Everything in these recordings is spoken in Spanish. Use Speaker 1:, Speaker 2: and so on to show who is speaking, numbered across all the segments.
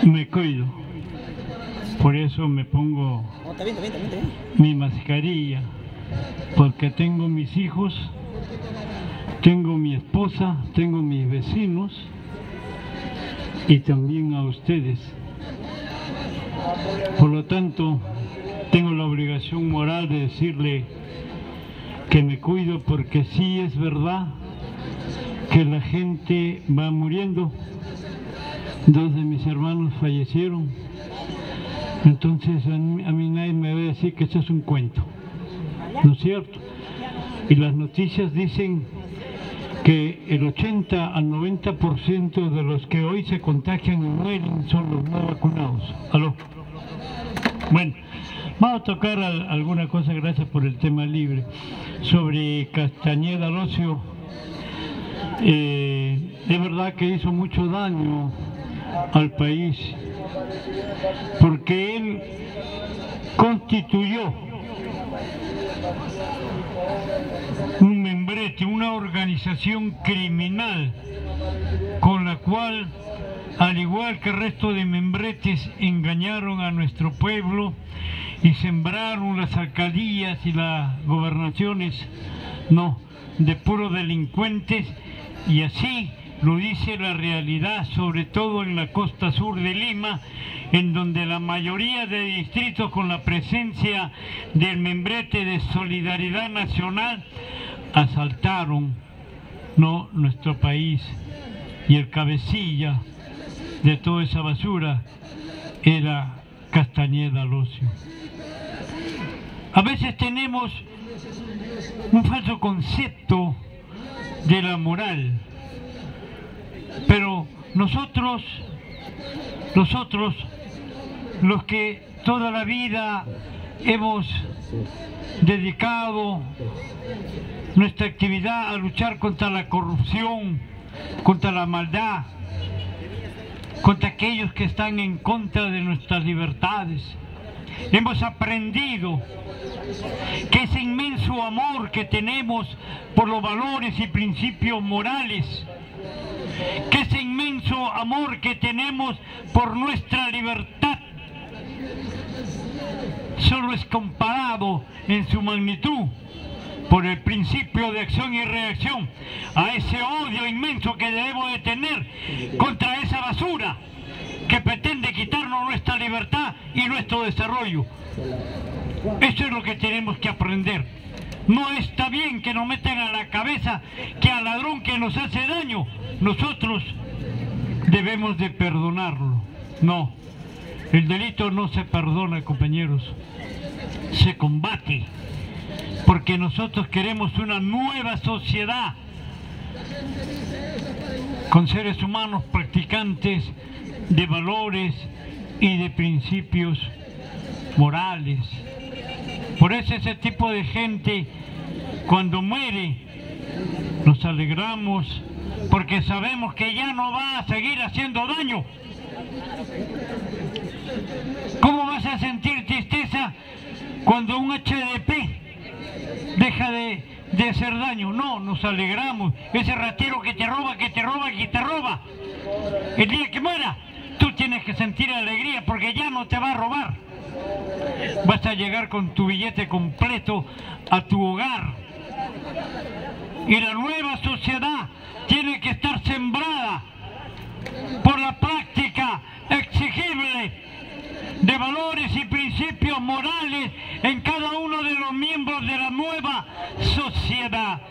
Speaker 1: Me cuido, por eso me pongo mi mascarilla, porque tengo mis hijos, tengo mi esposa, tengo mis vecinos y también a ustedes. Por lo tanto, tengo la obligación moral de decirle que me cuido, porque sí es verdad que la gente va muriendo. 2 de mis hermanos fallecieron, entonces a mí nadie me va a decir que eso es un cuento, ¿no es cierto? Y las noticias dicen que el 80 al 90% de los que hoy se contagian y mueren son los no vacunados. ¿Aló? Bueno, vamos a tocar alguna cosa, gracias por el tema libre, sobre Castañeda Locio. Es verdad que hizo mucho daño al país, porque él constituyó un membrete, una organización criminal con la cual, al igual que el resto de membretes, engañaron a nuestro pueblo y sembraron las alcaldías y las gobernaciones de puros delincuentes, y así lo dice la realidad, sobre todo en la costa sur de Lima, en donde la mayoría de distritos, con la presencia del membrete de Solidaridad Nacional, asaltaron nuestro país, y el cabecilla de toda esa basura era Castañeda Locio. A veces tenemos un falso concepto de la moral, pero nosotros los que toda la vida hemos dedicado nuestra actividad a luchar contra la corrupción, contra la maldad, contra aquellos que están en contra de nuestras libertades, hemos aprendido que ese inmenso amor que tenemos por los valores y principios morales, que ese inmenso amor que tenemos por nuestra libertad, solo es comparado en su magnitud por el principio de acción y reacción a ese odio inmenso que debemos de tener contra esa basura que pretende quitarnos nuestra libertad y nuestro desarrollo. Eso es lo que tenemos que aprender. No está bien que nos metan a la cabeza que al ladrón que nos hace daño, nosotros debemos de perdonarlo. No, el delito no se perdona, compañeros, se combate, porque nosotros queremos una nueva sociedad con seres humanos practicantes de valores y de principios morales. Por eso ese tipo de gente, cuando muere, nos alegramos, porque sabemos que ya no va a seguir haciendo daño. ¿Cómo vas a sentir tristeza cuando un HDP deja de hacer daño? No, nos alegramos. Ese ratero que te roba, que te roba, que te roba, el día que muera, tú tienes que sentir alegría, porque ya no te va a robar. Vas a llegar con tu billete completo a tu hogar. Y la nueva sociedad tiene que estar sembrada por la práctica exigible de valores y principios morales en cada uno de los miembros de la nueva sociedad.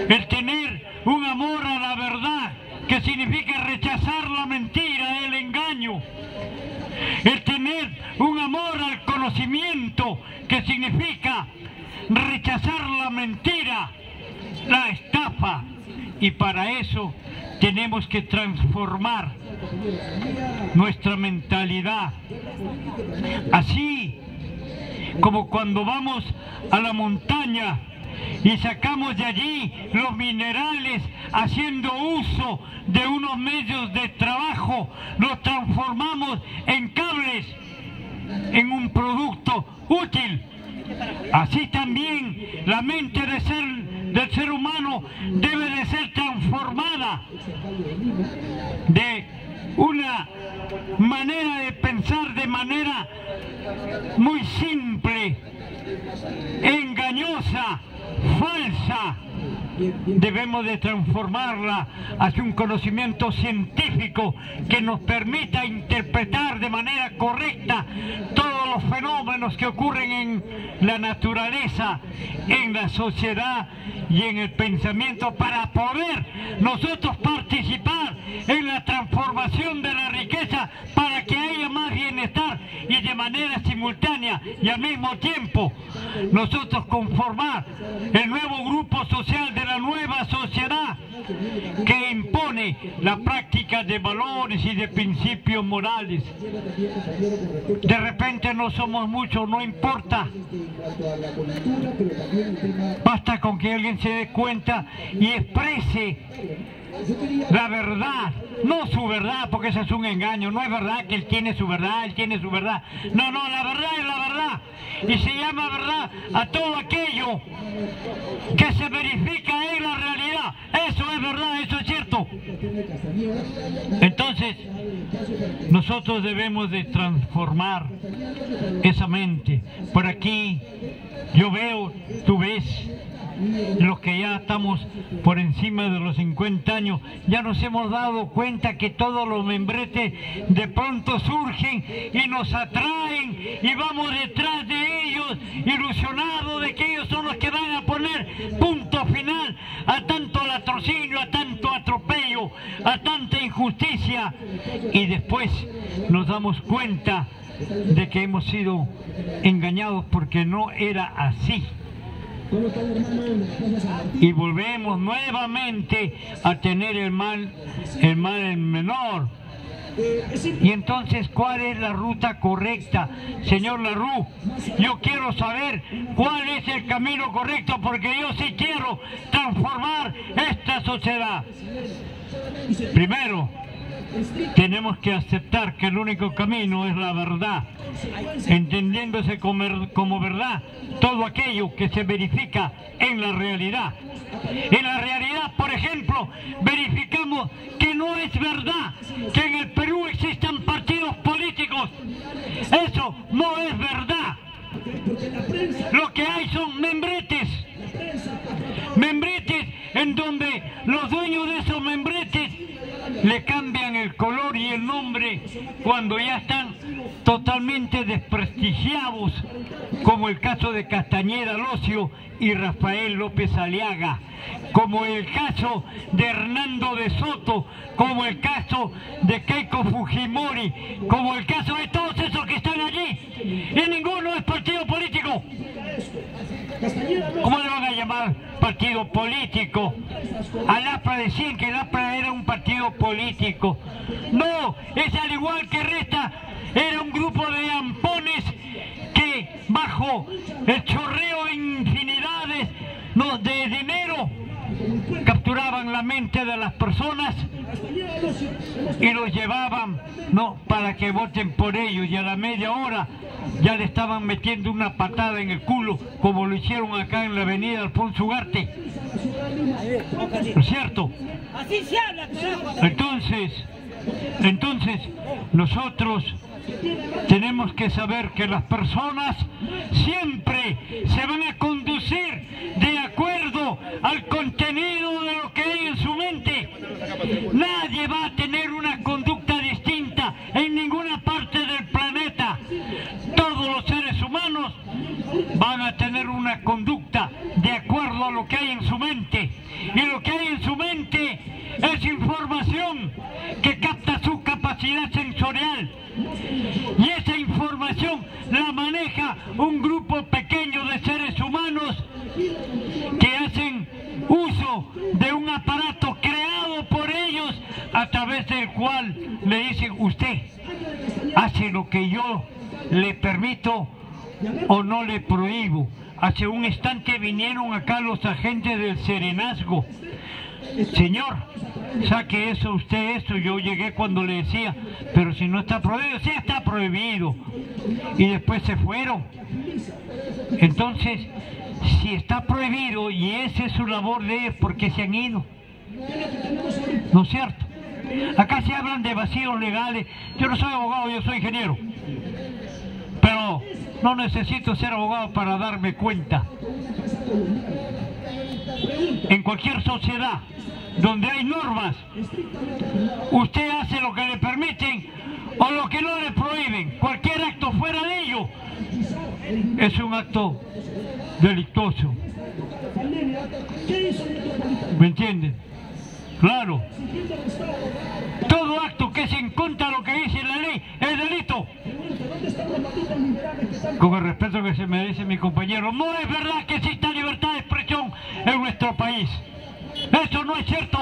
Speaker 1: El tener un amor a la verdad, que significa rechazar la mentira, el engaño. El tener un amor al conocimiento, que significa rechazar la mentira, la estafa. Y para eso tenemos que transformar nuestra mentalidad. Así como cuando vamos a la montaña y sacamos de allí los minerales haciendo uso de unos medios de trabajo, los transformamos en cables, en un producto útil. Así también la mente del ser humano debe de ser transformada de una manera de pensar de manera muy simple, engañosa, falsa. Debemos de transformarla hacia un conocimiento científico que nos permita interpretar de manera correcta todos los fenómenos que ocurren en la naturaleza, en la sociedad y en el pensamiento, para poder nosotros participar en la transformación de la riqueza, para que haya más bienestar y de manera simultánea y al mismo tiempo nosotros conformar el nuevo grupo social de la nueva sociedad que impone la práctica de valores y de principios morales. De repente no somos muchos, no importa. Basta con que alguien se dé cuenta y exprese la verdad, no su verdad, porque eso es un engaño. No es verdad que él tiene su verdad, él tiene su verdad. No, no, la verdad es la verdad. Y se llama verdad a todo aquello que se verifica en la realidad. Eso es verdad, eso es cierto. Entonces, nosotros debemos de transformar esa mente. Por aquí yo veo, tú ves, los que ya estamos por encima de los 50 años, ya nos hemos dado cuenta que todos los membretes de pronto surgen y nos atraen y vamos detrás de ellos, ilusionados de que ellos son los que van a poner punto final a tanto latrocinio, a tanto atropello, a tanta injusticia, y después nos damos cuenta de que hemos sido engañados porque no era así. Y volvemos nuevamente a tener el mal en menor. Y entonces, ¿cuál es la ruta correcta? Señor Larroux, yo quiero saber cuál es el camino correcto, porque yo sí quiero transformar esta sociedad. Primero, tenemos que aceptar que el único camino es la verdad, entendiéndose como verdad todo aquello que se verifica en la realidad. En la realidad, por ejemplo, verificamos que no es verdad que en el Perú existan partidos políticos. Eso no es verdad. Lo que hay son membretes. Membretes en donde los dueños de esos membretes le cambian el color y el nombre cuando ya están totalmente desprestigiados, como el caso de Castañeda Locio y Rafael López Aliaga, como el caso de Hernando de Soto, como el caso de Keiko Fujimori, como el caso de todos esos que están allí, y ninguno es partido político. ¿Cómo le van a llamar partido político? Al APRA decían que el APRA era un partido político. No, es al igual que Resta, era un grupo de ampones que bajo el chorreo de infinidades de dinero capturaban la mente de las personas y los llevaban para que voten por ellos, y a la media hora ya le estaban metiendo una patada en el culo, como lo hicieron acá en la avenida Alfonso Ugarte. ¿No es cierto? Entonces nosotros tenemos que saber que las personas siempre se van a conducir de acuerdo al contenido de lo que hay en su mente. Nadie va a tener una conducta distinta en ninguna parte del planeta. Todos los seres humanos van a tener una conducta de acuerdo a lo que hay en su mente. Y lo que hay en su mente es información que capta su capacidad sensorial. Y esa información la maneja un grupo pequeño de seres humanos que hacen uso de un aparato creado por ellos, a través del cual le dicen: usted hace lo que yo le permito o no le prohíbo. Hace un instante vinieron acá los agentes del Serenazgo. Señor, saque eso, usted eso. Yo llegué cuando le decía, pero si no está prohibido. Sí está prohibido. Y después se fueron. Entonces, si está prohibido y esa es su labor de ellos, ¿por qué se han ido? ¿No es cierto? Acá se hablan de vacíos legales. Yo no soy abogado, yo soy ingeniero. Pero no necesito ser abogado para darme cuenta. En cualquier sociedad donde hay normas, usted hace lo que le permiten o lo que no le prohíben. Cualquier acto fuera de ello es un acto delictuoso. ¿Me entienden? Claro. Todo acto que es en contra de lo que dice la ley es delito. Con el respeto que se merece mi compañero, no es verdad que exista libertad de expresión en nuestro país. Eso no es cierto.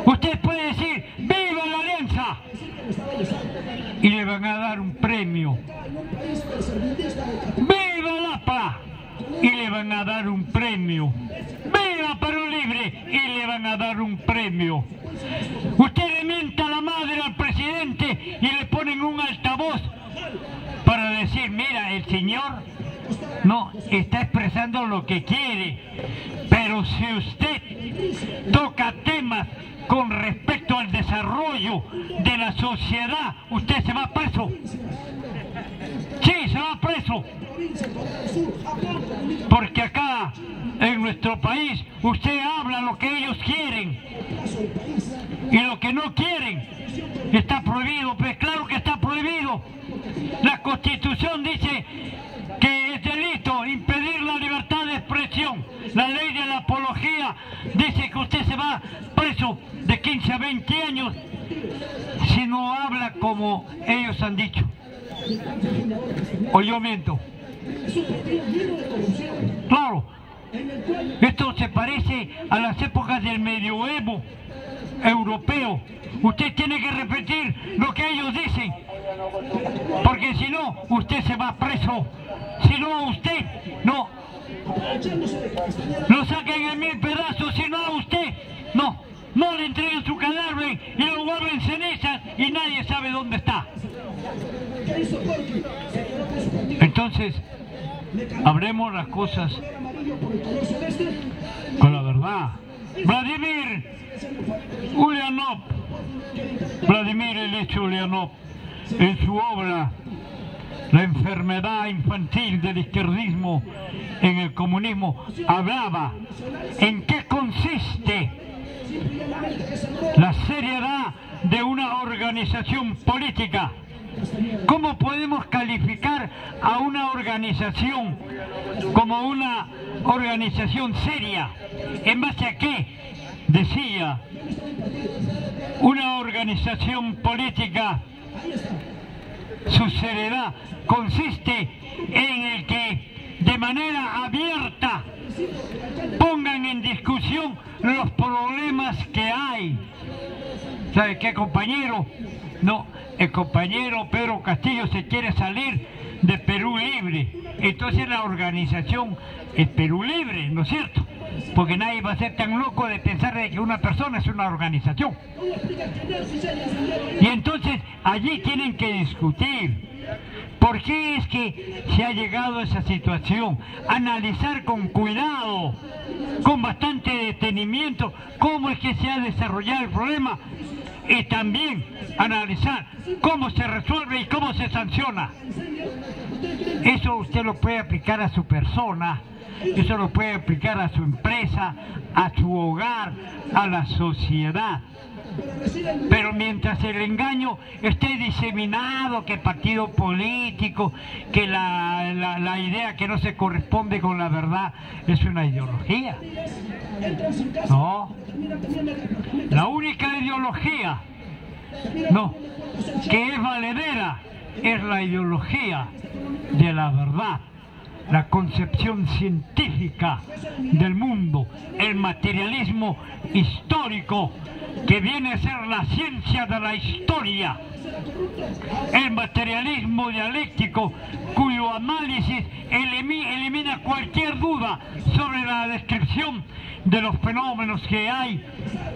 Speaker 1: Usted puede decir ¡viva la Alianza! Y le van a dar un premio. ¡Viva la APA! Y le van a dar un premio. ¡Viva Perú Libre! Y le van a dar un premio. Usted le mienta a la madre al presidente y le ponen un altavoz para decir, mira, el señor no está expresando lo que quiere. Pero si usted toca temas con respecto al desarrollo de la sociedad, usted se va preso. Sí, se va preso. Porque acá, en nuestro país, usted habla lo que ellos quieren. Y lo que no quieren está prohibido. Pues claro que está prohibido. La Constitución dice que es delito impedir la libertad de expresión. La ley de la apología dice que usted se va preso de 15 a 20 años si no habla como ellos han dicho. O yo miento. Claro, esto se parece a las épocas del medioevo europeo. Usted tiene que repetir lo que ellos dicen, porque si no, usted se va preso. Si no, a usted no lo saquen en 1000 pedazos. Si no, a usted no le entreguen su cadáver y lo guarden en cenizas y nadie sabe dónde está. Entonces, hablemos las cosas con la verdad. Vladimir Ilich Ulyanov, en su obra La enfermedad infantil del izquierdismo en el comunismo, hablaba en qué consiste la seriedad de una organización política. ¿Cómo podemos calificar a una organización como una organización seria? ¿En base a qué? Decía, una organización política, su seriedad consiste en el que de manera abierta pongan en discusión los problemas que hay. ¿Sabe qué, compañero? No, el compañero Pedro Castillo se quiere salir de Perú Libre. Entonces la organización es Perú Libre, ¿no es cierto? Porque nadie va a ser tan loco de pensar de que una persona es una organización. Y entonces allí tienen que discutir. ¿Por qué es que se ha llegado a esa situación? Analizar con cuidado, con bastante detenimiento, cómo es que se ha desarrollado el problema. Y también analizar cómo se resuelve y cómo se sanciona. Eso usted lo puede aplicar a su persona, eso lo puede aplicar a su empresa, a su hogar, a la sociedad. Pero mientras el engaño esté diseminado, que partido político, que la idea que no se corresponde con la verdad es una ideología. No, la única ideología que es valedera es la ideología de la verdad, la concepción científica del mundo, el materialismo histórico, que viene a ser la ciencia de la historia, el materialismo dialéctico, cuyo análisis elimina cualquier duda sobre la descripción de los fenómenos que hay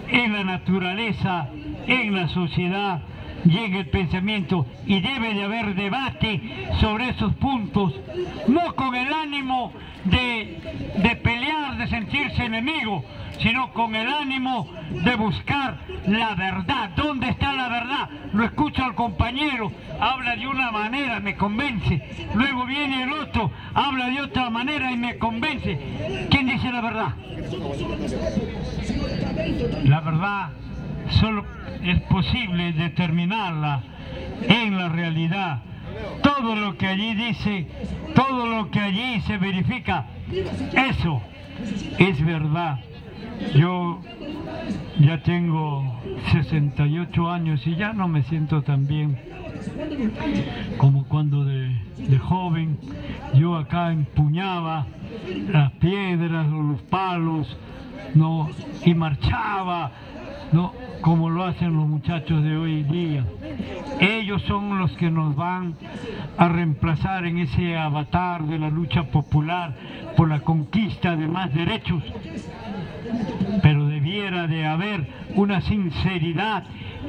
Speaker 1: en la naturaleza, en la sociedad llegue el pensamiento, y debe de haber debate sobre esos puntos, no con el ánimo de pelear, de sentirse enemigo, sino con el ánimo de buscar la verdad. ¿Dónde está la verdad? Lo escucho al compañero, habla de una manera, me convence. Luego viene el otro, habla de otra manera y me convence. ¿Quién dice la verdad? La verdad solo es posible determinarla en la realidad. Todo lo que allí dice, todo lo que allí se verifica, eso es verdad. Yo ya tengo 68 años y ya no me siento tan bien como cuando de joven yo acá empuñaba las piedras o los palos, ¿no? Y marchaba, ¿no? Como lo hacen los muchachos de hoy día. Ellos son los que nos van a reemplazar en ese avatar de la lucha popular por la conquista de más derechos. Pero debiera de haber una sinceridad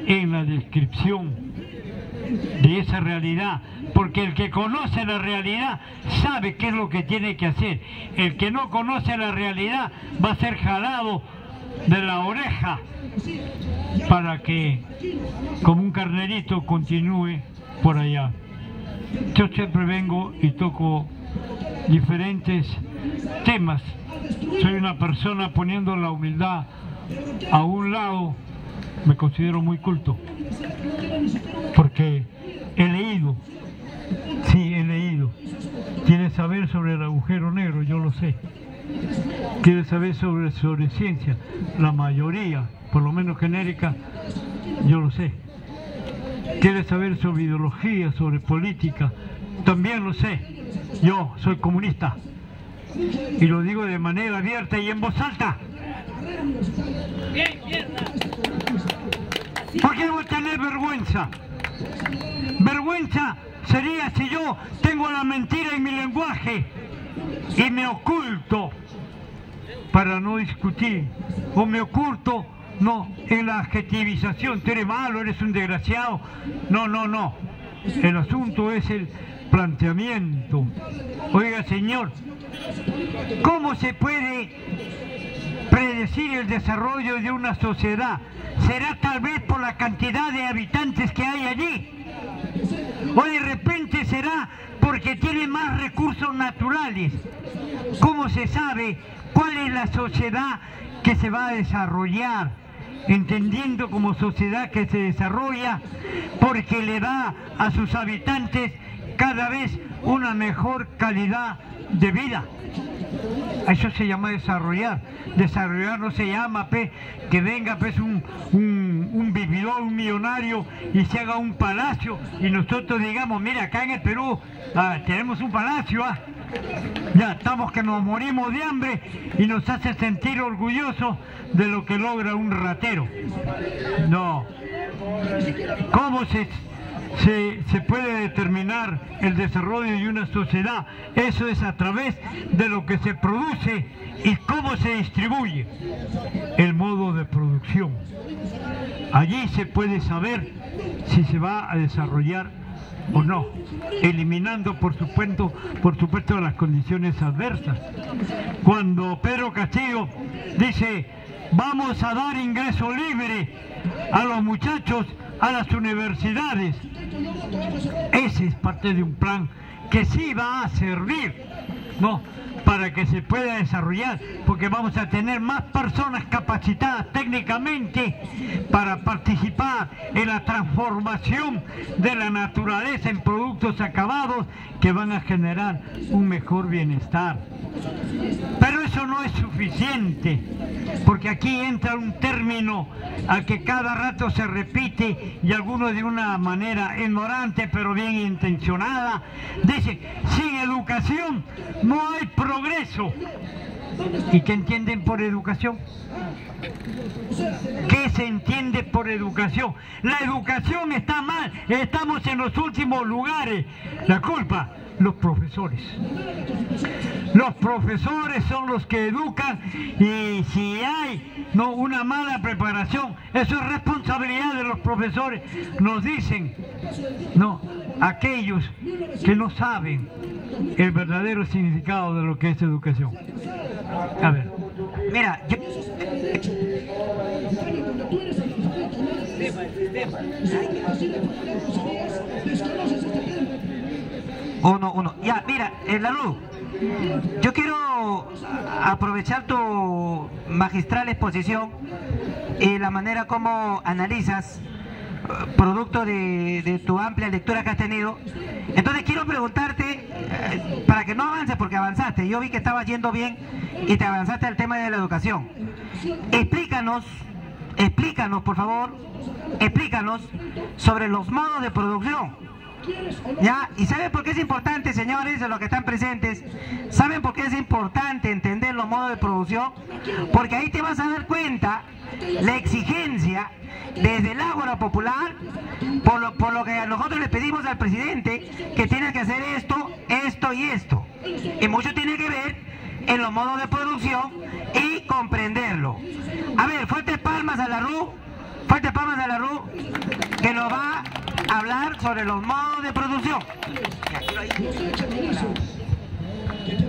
Speaker 1: en la descripción de esa realidad, porque el que conoce la realidad sabe qué es lo que tiene que hacer. El que no conoce la realidad va a ser jalado de la oreja para que, como un carnerito, continúe por allá. Yo siempre vengo y toco diferentes temas. Soy una persona poniendo la humildad a un lado. Me considero muy culto porque he leído. Sí, he leído. ¿Quieres saber sobre el agujero negro? Yo lo sé. ¿Quieres saber sobre ciencia? La mayoría, por lo menos genérica, yo lo sé. ¿Quieres saber sobre ideología, sobre política? También lo sé. Yo soy comunista. Y lo digo de manera abierta y en voz alta. ¿Por qué voy a tener vergüenza? Vergüenza sería si yo tengo la mentira en mi lenguaje y me oculto para no discutir, o me oculto en la adjetivización. Tú eres malo, eres un desgraciado. No. El asunto es el planteamiento. Oiga, señor, ¿cómo se puede predecir el desarrollo de una sociedad? ¿Será tal vez por la cantidad de habitantes que hay allí? ¿O de repente será porque tiene más recursos naturales? ¿Cómo se sabe cuál es la sociedad que se va a desarrollar? Entendiendo como sociedad que se desarrolla porque le da a sus habitantes cada vez una mejor calidad de vida. Eso se llama desarrollar. Desarrollar no se llama que venga un vividor, un millonario y se haga un palacio y nosotros digamos, mira, acá en el Perú tenemos un palacio, ya estamos que nos morimos de hambre, y nos hace sentir orgullosos de lo que logra un ratero. No. ¿Cómo se puede determinar el desarrollo de una sociedad? Eso es a través de lo que se produce y cómo se distribuye el modo de producción. Allí se puede saber si se va a desarrollar o no, eliminando por supuesto las condiciones adversas. Cuando Pedro Castillo dice vamos a dar ingreso libre a los muchachos a las universidades, ese es parte de un plan que sí va a servir, para que se pueda desarrollar, porque vamos a tener más personas capacitadas técnicamente para participar en la transformación de la naturaleza en productos acabados que van a generar un mejor bienestar. Pero eso no es suficiente, porque aquí entra un término al que cada rato se repite y algunos de una manera ignorante pero bien intencionada. Dice, sin educación no hay progreso. ¿Y qué entienden por educación? ¿Qué se entiende por educación? La educación está mal, estamos en los últimos lugares. La culpa los profesores. Los profesores son los que educan, y si hay una mala preparación, eso es responsabilidad de los profesores. Nos dicen aquellos que no saben el verdadero significado de lo que es educación. A ver,
Speaker 2: mira, yo... Uno. Ya, mira, Lalú, yo quiero aprovechar tu magistral exposición y la manera como analizas, producto de tu amplia lectura que has tenido. Entonces quiero preguntarte, para que no avances, porque avanzaste, yo vi que estabas yendo bien y te avanzaste al tema de la educación. Explícanos, por favor, explícanos sobre los modos de producción. ¿Ya? ¿Y saben por qué es importante, señores, de los que están presentes? ¿Saben por qué es importante entender los modos de producción? Porque ahí te vas a dar cuenta la exigencia desde el Ágora Popular, por lo que nosotros le pedimos al presidente que tiene que hacer esto, esto y esto. Y mucho tiene que ver en los modos de producción y comprenderlo. A ver, fuertes palmas a Lalú, que nos va a hablar sobre los modos de producción.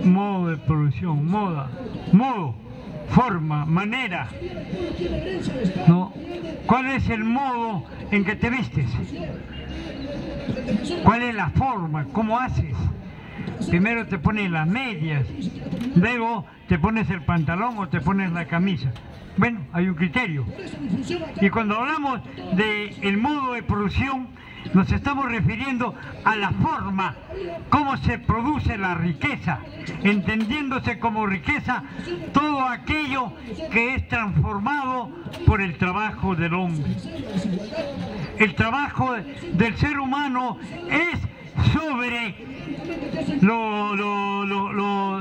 Speaker 1: Modo de producción, modo, forma, manera. ¿Cuál es el modo en que te vistes? ¿Cuál es la forma? ¿Cómo haces? Primero te pones las medias, luego te pones el pantalón o te pones la camisa. Bueno, hay un criterio. Y cuando hablamos del modo de producción, nos estamos refiriendo a la forma, cómo se produce la riqueza, entendiéndose como riqueza todo aquello que es transformado por el trabajo del hombre. El trabajo del ser humano es sobre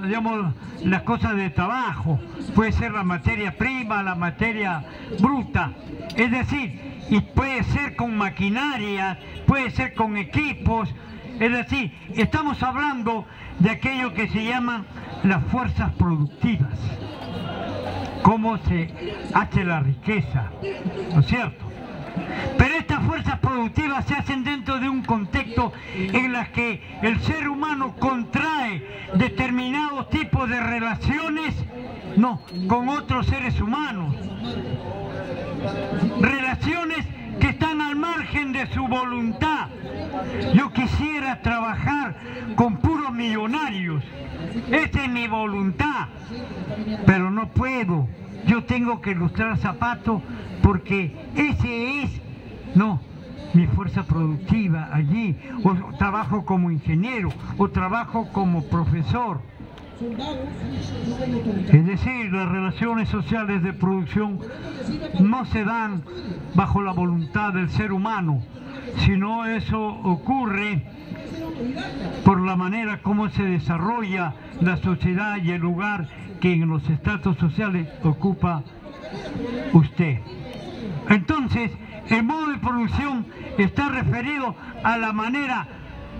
Speaker 1: digamos, las cosas de trabajo. Puede ser la materia prima, la materia bruta, es decir, y puede ser con maquinaria, puede ser con equipos, es decir, estamos hablando de aquello que se llaman las fuerzas productivas, cómo se hace la riqueza, ¿no es cierto? Pero estas fuerzas productivas se hacen dentro de un contexto en el que el ser humano contrae determinados tipos de relaciones con otros seres humanos. Relaciones que están al margen de su voluntad. Yo quisiera trabajar con puros millonarios. Esa es mi voluntad. Pero no puedo. Yo tengo que lustrar zapatos porque ese es, mi fuerza productiva allí. O trabajo como ingeniero, o trabajo como profesor. Es decir, las relaciones sociales de producción no se dan bajo la voluntad del ser humano, sino eso ocurre por la manera como se desarrolla la sociedad y el lugar que en los estratos sociales ocupa usted. Entonces, el modo de producción está referido a la manera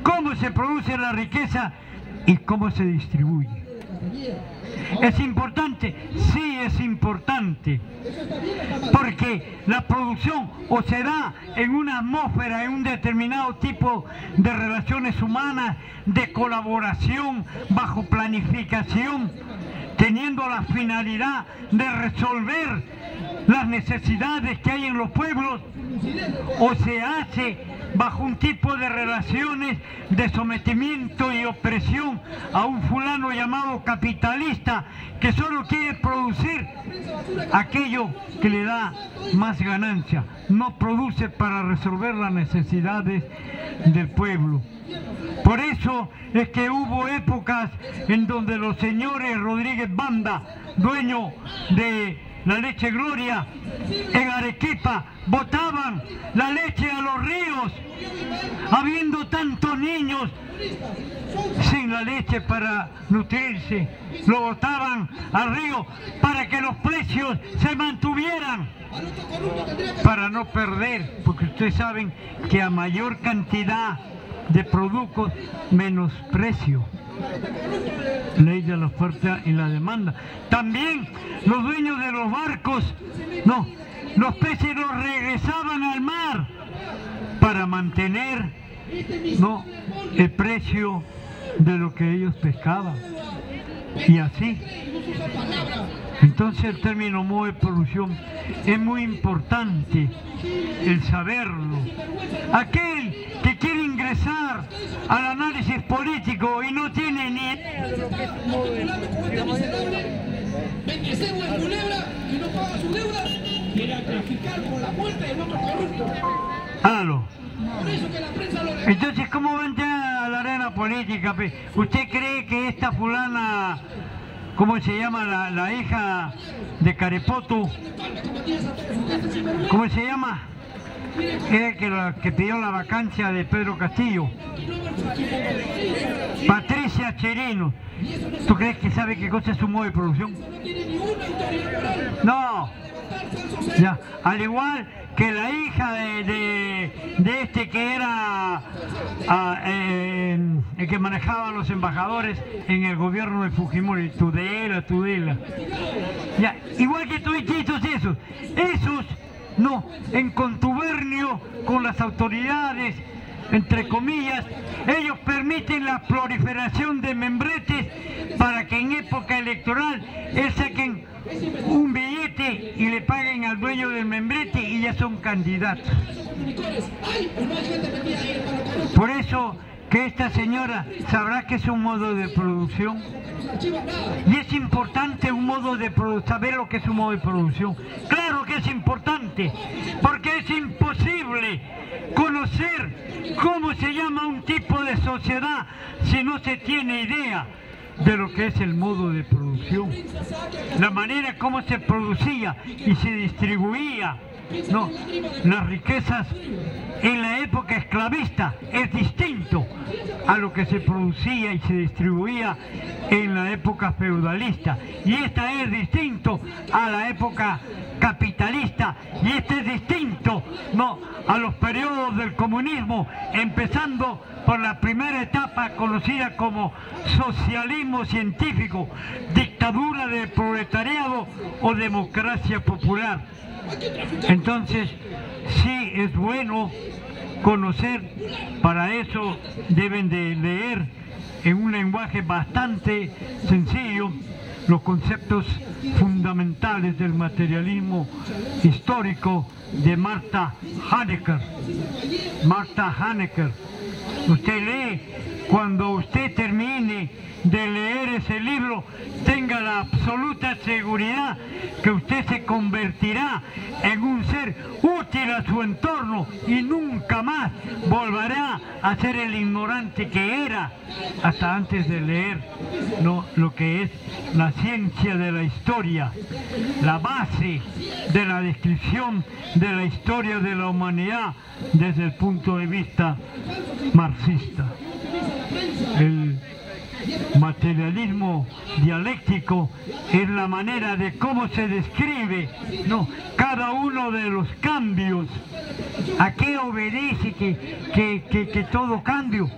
Speaker 1: cómo se produce la riqueza y cómo se distribuye. ¿Es importante? Sí, es importante, porque la producción o se da en una atmósfera, en un determinado tipo de relaciones humanas, de colaboración, bajo planificación, teniendo la finalidad de resolver las necesidades que hay en los pueblos, o se hace bajo un tipo de relaciones de sometimiento y opresión a un fulano llamado capitalista que solo quiere producir aquello que le da más ganancia, no produce para resolver las necesidades del pueblo. Por eso es que hubo épocas en donde los señores Rodríguez Banda, dueño de la leche Gloria, en Arequipa, botaban la leche a los ríos, habiendo tantos niños sin la leche para nutrirse, lo botaban al río para que los precios se mantuvieran, para no perder, porque ustedes saben que a mayor cantidad de productos menos precio. Ley de la oferta y la demanda. También los dueños de los barcos, no, los peces los regresaban al mar para mantener, no, el precio de lo que ellos pescaban. Y así. Entonces el término modo de producción es muy importante el saberlo. Aquel que quiere ingresar al análisis político y no tiene ni idea de lo que es un modo de producción. Hágalo. Entonces, ¿cómo va a entrar a la arena política? ¿Usted cree que esta fulana, cómo se llama, la hija de Carepoto, cómo se llama? Que pidió la vacancia de Pedro Castillo, Patricia Cherino, ¿tú crees que sabe qué cosa es un modo de producción? No, ya, al igual que la hija de este que era el que manejaba a los embajadores en el gobierno de Fujimori, Tudela. Ya, igual que todititos esos, no, en contubernio con las autoridades, entre comillas, ellos permiten la proliferación de membretes para que en época electoral saquen un billete y le paguen al dueño del membrete y ya son candidatos. Por eso que esta señora sabrá que es un modo de producción. Y es importante un modo de saber lo que es un modo de producción. Claro que es importante, porque es imposible conocer cómo se llama un tipo de sociedad si no se tiene idea de lo que es el modo de producción, la manera como se producía y se distribuía, no, las riquezas en la época esclavista es distinto a lo que se producía y se distribuía en la época feudalista, y esta es distinto a la época capitalista, y este es distinto, no, a los periodos del comunismo, empezando por la primera etapa conocida como socialismo científico, dictadura del proletariado o democracia popular. Entonces, sí es bueno conocer, para eso deben de leer en un lenguaje bastante sencillo los conceptos fundamentales del materialismo histórico de Martha Hanecker. Usted lee, cuando usted termine de leer ese libro, tenga la absoluta seguridad que usted se convertirá en un ser útil a su entorno y nunca más volverá a ser el ignorante que era hasta antes de leer, no, lo que es la ciencia de la historia, la base de la descripción de la historia de la humanidad desde el punto de vista marxista. El materialismo dialéctico es la manera de cómo se describe, no, cada uno de los cambios. ¿A qué obedece que todo cambio?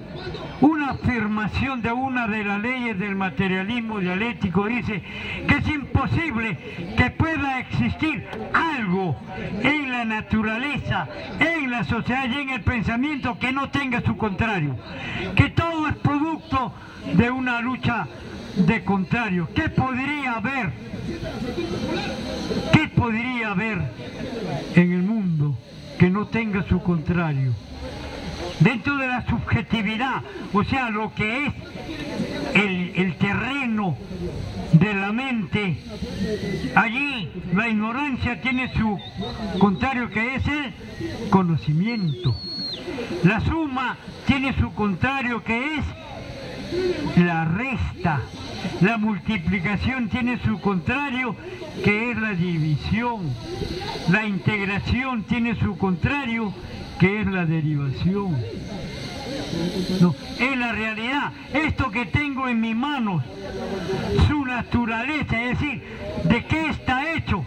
Speaker 1: Una afirmación de una de las leyes del materialismo dialéctico dice que es imposible que pueda existir algo en la naturaleza, en la sociedad y en el pensamiento que no tenga su contrario, que todo es producto de una lucha de contrarios. ¿Qué podría haber? ¿Qué podría haber en el mundo que no tenga su contrario? Dentro de la subjetividad, o sea, lo que es el terreno de la mente, allí la ignorancia tiene su contrario, que es el conocimiento. La suma tiene su contrario, que es la resta. La multiplicación tiene su contrario, que es la división. La integración tiene su contrario, que es la derivación. No, es la realidad. Esto que tengo en mis manos, su naturaleza, es decir, ¿de qué está hecho?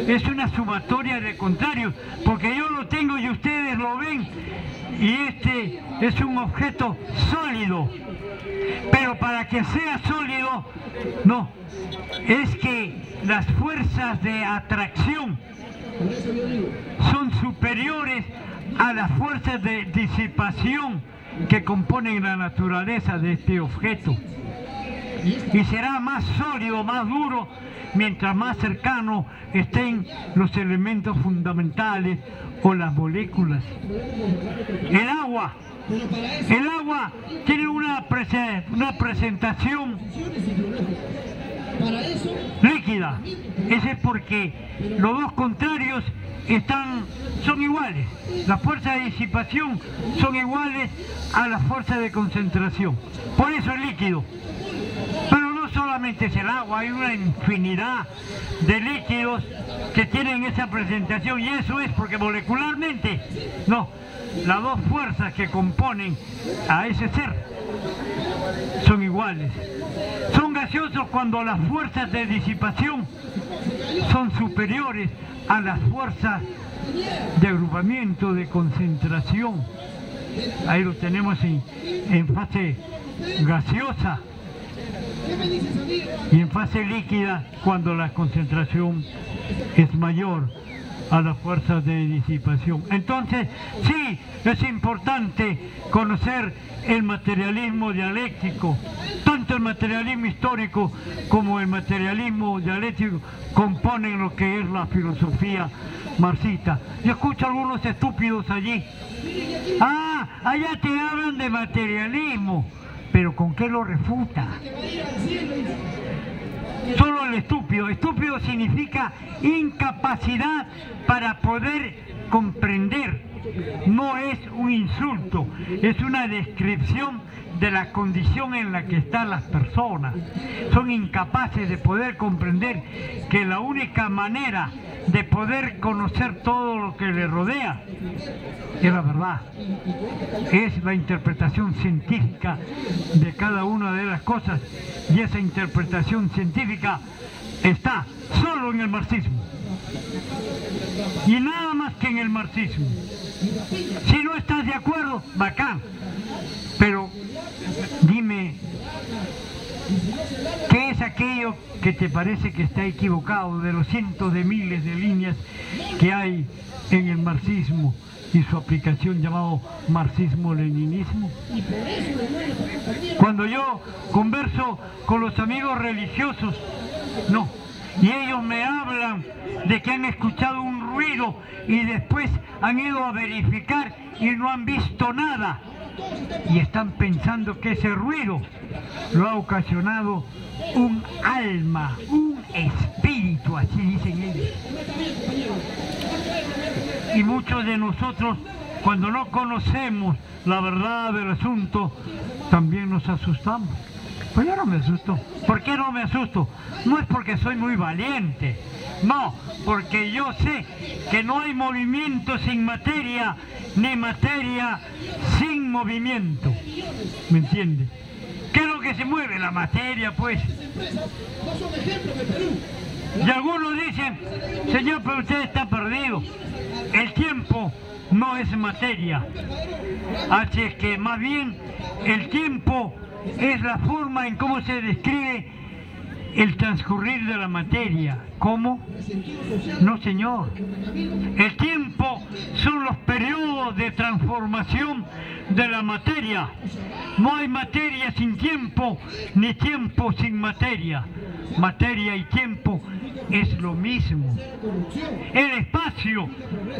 Speaker 1: Es una sumatoria de contrarios, porque yo lo tengo y ustedes lo ven, y este es un objeto sólido. Pero para que sea sólido, no, es que las fuerzas de atracción son superiores a las fuerzas de disipación que componen la naturaleza de este objeto. Y será más sólido, más duro, mientras más cercano estén los elementos fundamentales o las moléculas. El agua tiene una presentación líquida. Ese es porque los dos contrarios son iguales. Las fuerzas de disipación son iguales a las fuerzas de concentración. Por eso es líquido. Pero no solamente es el agua, hay una infinidad de líquidos que tienen esa presentación, y eso es porque molecularmente, no, las dos fuerzas que componen a ese ser son iguales. Son gaseosos cuando las fuerzas de disipación son superiores a las fuerzas de agrupamiento, de concentración. Ahí lo tenemos en fase gaseosa y en fase líquida cuando la concentración es mayor a las fuerzas de disipación. Entonces, sí, es importante conocer el materialismo dialéctico. Tanto el materialismo histórico como el materialismo dialéctico componen lo que es la filosofía marxista. Yo escucho a algunos estúpidos allí. Ah, allá te hablan de materialismo, pero ¿con qué lo refuta? Solo el estúpido. Estúpido significa incapacidad para poder comprender. No es un insulto, es una descripción de la condición en la que están las personas. Son incapaces de poder comprender que la única manera de poder conocer todo lo que le rodea es la verdad, es la interpretación científica de cada una de las cosas, y esa interpretación científica está solo en el marxismo y nada más que en el marxismo. Si no estás de acuerdo, bacán, pero dime, ¿qué es aquello que te parece que está equivocado de los cientos de miles de líneas que hay en el marxismo y su aplicación llamado marxismo-leninismo? Cuando yo converso con los amigos religiosos, no, y ellos me hablan de que han escuchado un ruido y después han ido a verificar y no han visto nada, y están pensando que ese ruido lo ha ocasionado un alma, un espíritu, así dicen ellos. Y muchos de nosotros, cuando no conocemos la verdad del asunto, también nos asustamos. Pues yo no me asusto. ¿Por qué no me asusto? No es porque soy muy valiente, no, porque yo sé que no hay movimiento sin materia, ni materia sin movimiento. ¿Me entiende? ¿Qué es lo que se mueve? La materia, pues. Y algunos dicen, señor, pero usted está perdido. El tiempo no es materia. Así es que más bien el tiempo es la forma en cómo se describe el transcurrir de la materia. ¿Cómo? No, señor. El tiempo son los periodos de transformación de la materia. No hay materia sin tiempo, ni tiempo sin materia. Materia y tiempo es lo mismo. El espacio,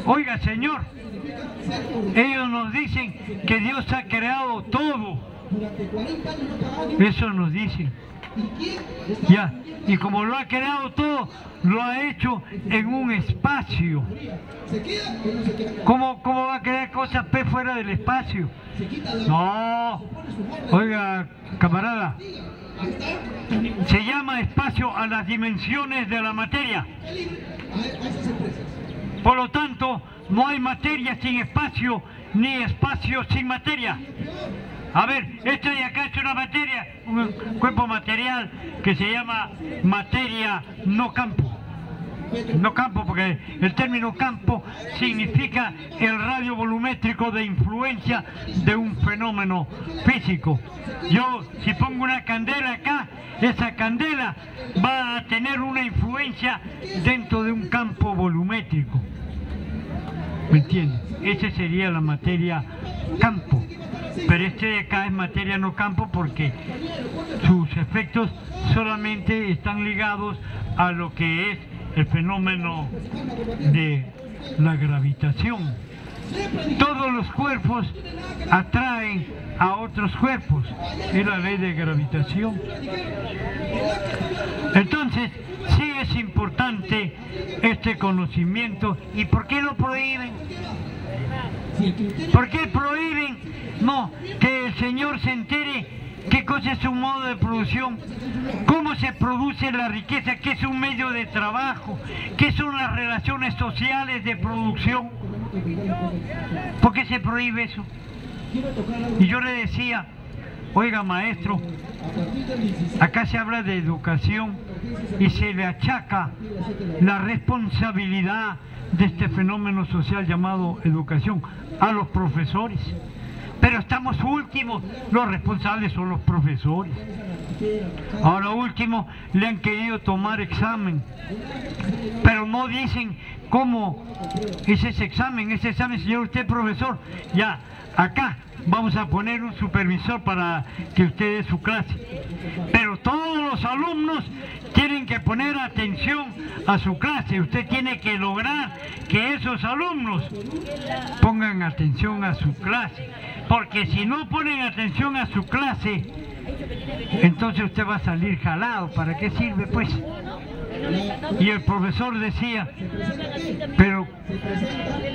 Speaker 1: oiga, señor, ellos nos dicen que Dios ha creado todo. Eso nos dicen. Ya, y como lo ha creado todo, lo ha hecho en un espacio. ¿Cómo va a crear cosas P fuera del espacio? No, oiga, camarada, se llama espacio a las dimensiones de la materia. Por lo tanto, no hay materia sin espacio, ni espacio sin materia. A ver, esto de acá es una materia, un cuerpo material que se llama materia no campo. no campo, porque el término campo significa el radio volumétrico de influencia de un fenómeno físico. Yo, si pongo una candela acá, esa candela va a tener una influencia dentro de un campo volumétrico. ¿Me entiendes? Esa sería la materia campo. Pero este de acá es materia no campo porque sus efectos solamente están ligados a lo que es el fenómeno de la gravitación. Todos los cuerpos atraen a otros cuerpos, es la ley de gravitación. Entonces, sí es importante este conocimiento. ¿Y por qué lo prohíben? ¿Por qué prohíben? No, que el Señor se entere qué cosa es un modo de producción, cómo se produce la riqueza, qué es un medio de trabajo, qué son las relaciones sociales de producción. ¿Por qué se prohíbe eso? Y yo le decía, oiga maestro, acá se habla de educación y se le achaca la responsabilidad de este fenómeno social llamado educación a los profesores. Pero estamos últimos, los responsables son los profesores. Ahora último, le han querido tomar examen, pero no dicen cómo es ese examen, señor, usted profesor, ya, acá vamos a poner un supervisor para que usted dé su clase. Pero todos los alumnos tienen que poner atención a su clase. Usted tiene que lograr que esos alumnos pongan atención a su clase. Porque si no ponen atención a su clase, entonces usted va a salir jalado. ¿Para qué sirve, pues? Y el profesor decía, pero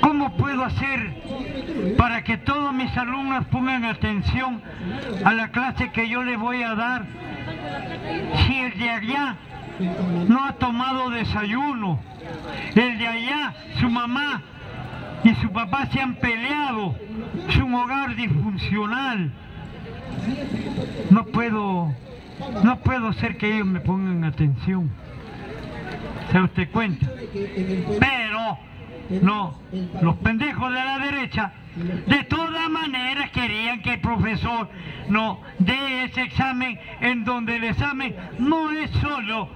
Speaker 1: ¿cómo puedo hacer para que todos mis alumnos pongan atención a la clase que yo les voy a dar si el de allá no ha tomado desayuno? El de allá, su mamá y su papá se han peleado, es un hogar disfuncional. No puedo hacer que ellos me pongan atención. ¿Se da usted cuenta? Pero no, los pendejos de la derecha de todas maneras querían que el profesor no dé ese examen, en donde el examen no es solo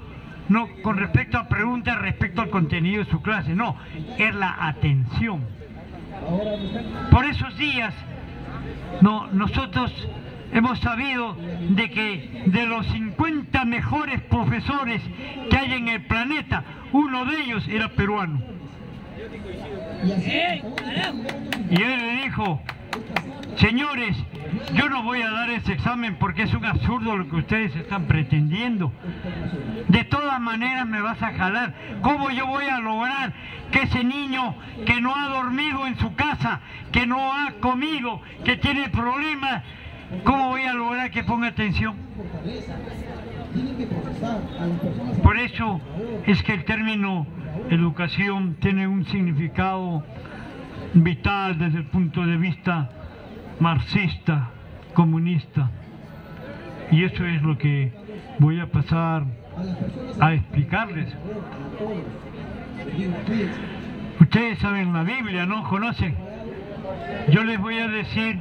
Speaker 1: con respecto a preguntas respecto al contenido de su clase, no, es la atención. Por esos días nosotros hemos sabido de que de los 50 mejores profesores que hay en el planeta, uno de ellos era peruano. Y él le dijo, señores, yo no voy a dar ese examen porque es un absurdo lo que ustedes están pretendiendo. De todas maneras me vas a jalar. ¿Cómo yo voy a lograr que ese niño que no ha dormido en su casa, que no ha comido, que tiene problemas, cómo voy a lograr que ponga atención? Por eso es que el término educación tiene un significado vital desde el punto de vista marxista, comunista. Y eso es lo que voy a pasar a explicarles. Ustedes saben la Biblia, ¿no? ¿Conocen? Yo les voy a decir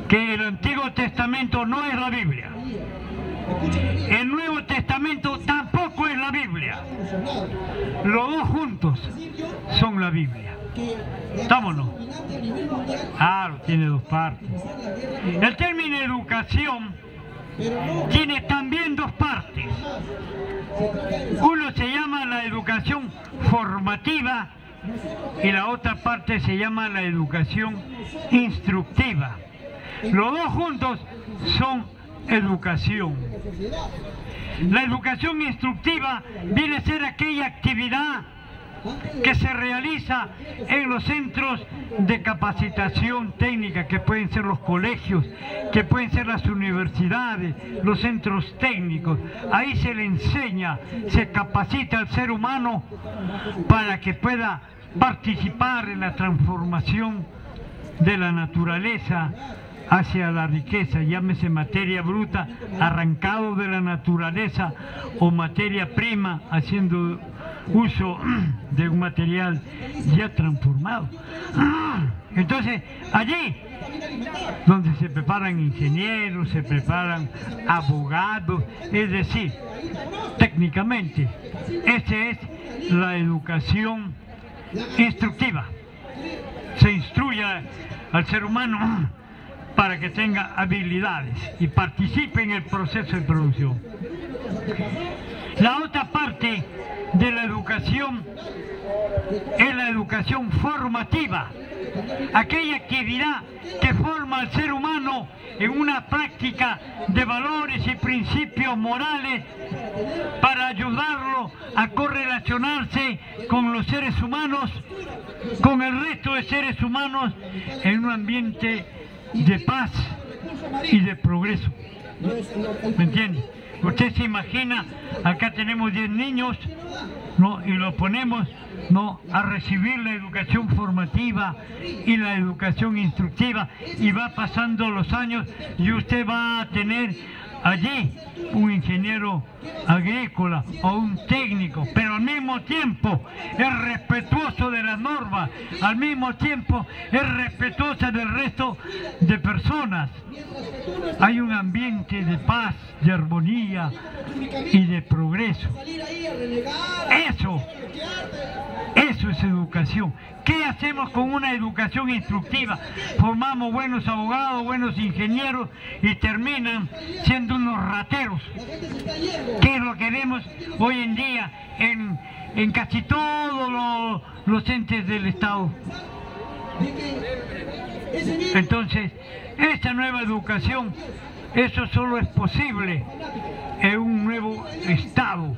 Speaker 1: que el Antiguo Testamento no es la Biblia. El Nuevo Testamento tampoco es la Biblia. Los dos juntos son la Biblia. ¿Estámonos? Claro, tiene dos partes. El término educación tiene también dos partes. Uno se llama la educación formativa y la otra parte se llama la educación instructiva. Los dos juntos son educación. La educación instructiva viene a ser aquella actividad que se realiza en los centros de capacitación técnica, que pueden ser los colegios, que pueden ser las universidades, los centros técnicos. Ahí se le enseña, se capacita al ser humano para que pueda participar en la transformación de la naturaleza hacia la riqueza, llámese materia bruta arrancado de la naturaleza o materia prima haciendo uso de un material ya transformado. Entonces, allí donde se preparan ingenieros, se preparan abogados, es decir, técnicamente, esta es la educación instructiva. Se instruye al ser humano para que tenga habilidades y participe en el proceso de producción. La otra parte de la educación es la educación formativa, aquella actividad que forma al ser humano en una práctica de valores y principios morales para ayudarlo a correlacionarse con los seres humanos, con el resto de seres humanos, en un ambiente de paz y de progreso. ¿Me entiende? Usted se imagina, acá tenemos 10 niños, ¿no? Y lo ponemos, ¿no?, a recibir la educación formativa y la educación instructiva, y va pasando los años y usted va a tener allí un ingeniero agrícola o un técnico, pero al mismo tiempo es respetuoso de las normas, al mismo tiempo es respetuoso del resto de personas. Hay un ambiente de paz, de armonía y de progreso. Eso es educación. ¿Qué hacemos con una educación instructiva? Formamos buenos abogados, buenos ingenieros y terminan siendo unos rateros. ¿Qué es lo que vemos hoy en día en casi todos los entes del Estado? Entonces, esta nueva educación, eso solo es posible en un nuevo Estado,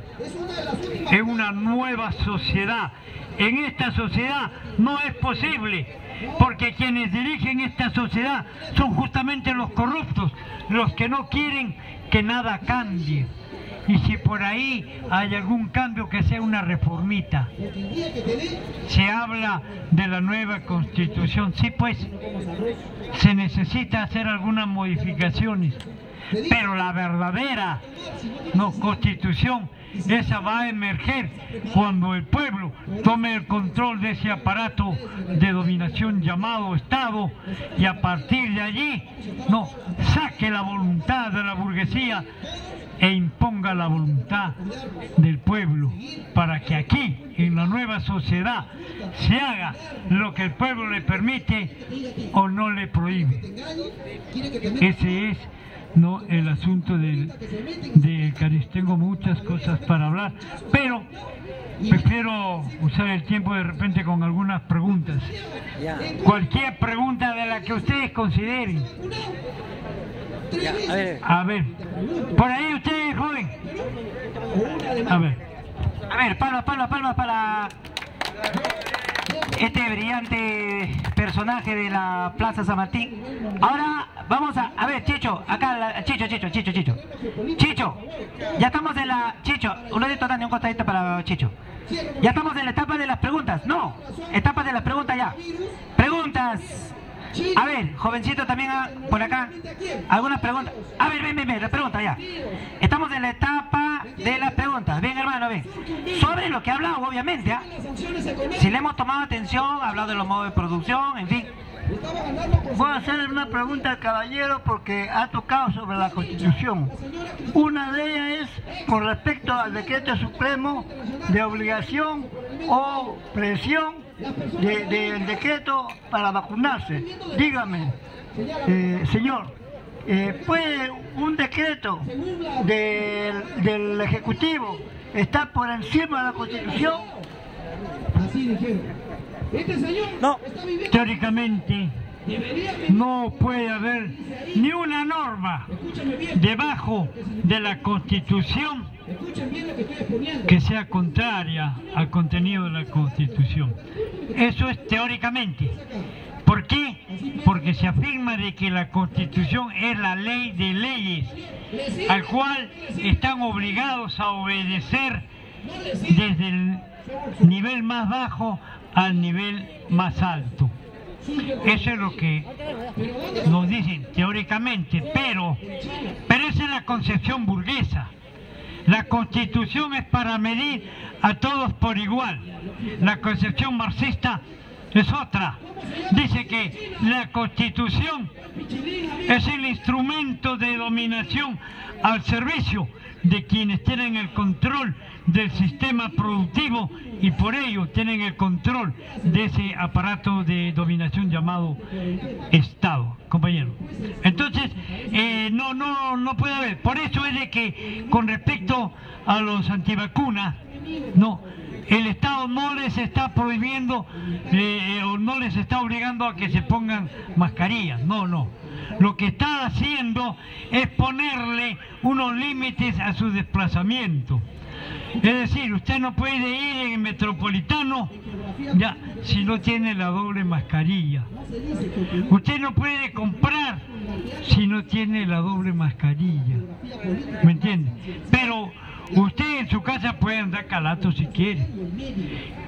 Speaker 1: en una nueva sociedad. En esta sociedad no es posible, porque quienes dirigen esta sociedad son justamente los corruptos, los que no quieren que nada cambie. Y si por ahí hay algún cambio, que sea una reformita. Se habla de la nueva Constitución, sí, pues se necesita hacer algunas modificaciones, pero la verdadera Constitución, esa va a emerger cuando el pueblo tome el control de ese aparato de dominación llamado Estado, y a partir de allí saque la voluntad de la burguesía e imponga la voluntad del pueblo, para que aquí, en la nueva sociedad, se haga lo que el pueblo le permite o no le prohíbe. Ese es el asunto del cariz. Tengo muchas cosas para hablar, pero prefiero usar el tiempo de repente con algunas preguntas. Cualquier pregunta de la que ustedes consideren. A ver, por ahí ustedes, joven. A ver, palmas para este brillante personaje de la Plaza San Martín. Ahora vamos a ver, Chicho, acá, Chicho, ya estamos en la, Chicho, un costadito para Chicho. Ya estamos en la etapa de las preguntas, etapa de las preguntas ya. Preguntas. A ver, jovencito también por acá, algunas preguntas. A ver, ven, la pregunta ya. Estamos en la etapa de las preguntas. Ven, hermano, ven. Sobre lo que ha hablado, obviamente, si le hemos tomado atención, ha hablado de los modos de producción, en fin.
Speaker 3: Voy a hacerle una pregunta al caballero porque ha tocado sobre la Constitución. Una de ellas es con respecto al decreto supremo de obligación o presión del decreto para vacunarse. Dígame, señor, ¿puede un decreto del Ejecutivo estar por encima de la Constitución?
Speaker 1: No, teóricamente no puede haber ni una norma debajo de la Constitución que sea contraria al contenido de la Constitución. Eso es teóricamente. ¿Por qué? Porque se afirma de que la Constitución es la ley de leyes, al cual están obligados a obedecer desde el nivel más bajo al nivel más alto. Eso es lo que nos dicen teóricamente, pero esa es la concepción burguesa. La Constitución es para medir a todos por igual. La concepción marxista es otra. Dice que la Constitución es el instrumento de dominación al servicio de quienes tienen el control del sistema productivo y por ello tienen el control de ese aparato de dominación llamado Estado, compañero. Entonces, no puede haber. Por eso es de que con respecto a los antivacunas, no, el Estado no les está prohibiendo o no les está obligando a que se pongan mascarillas, no. Lo que está haciendo es ponerle unos límites a su desplazamiento. Es decir, usted no puede ir en el metropolitano ya si no tiene la doble mascarilla. Usted no puede comprar si no tiene la doble mascarilla. ¿Me entiende? Pero usted en su casa puede andar calato si quiere.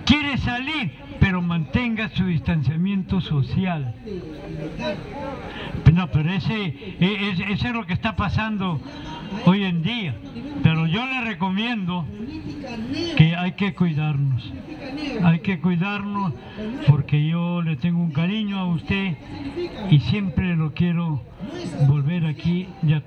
Speaker 1: Quiere salir, pero mantenga su distanciamiento social. No, pero ese es lo que está pasando hoy en día. Pero yo le recomiendo que hay que cuidarnos. Hay que cuidarnos porque yo le tengo un cariño a usted y siempre lo quiero volver aquí. Ya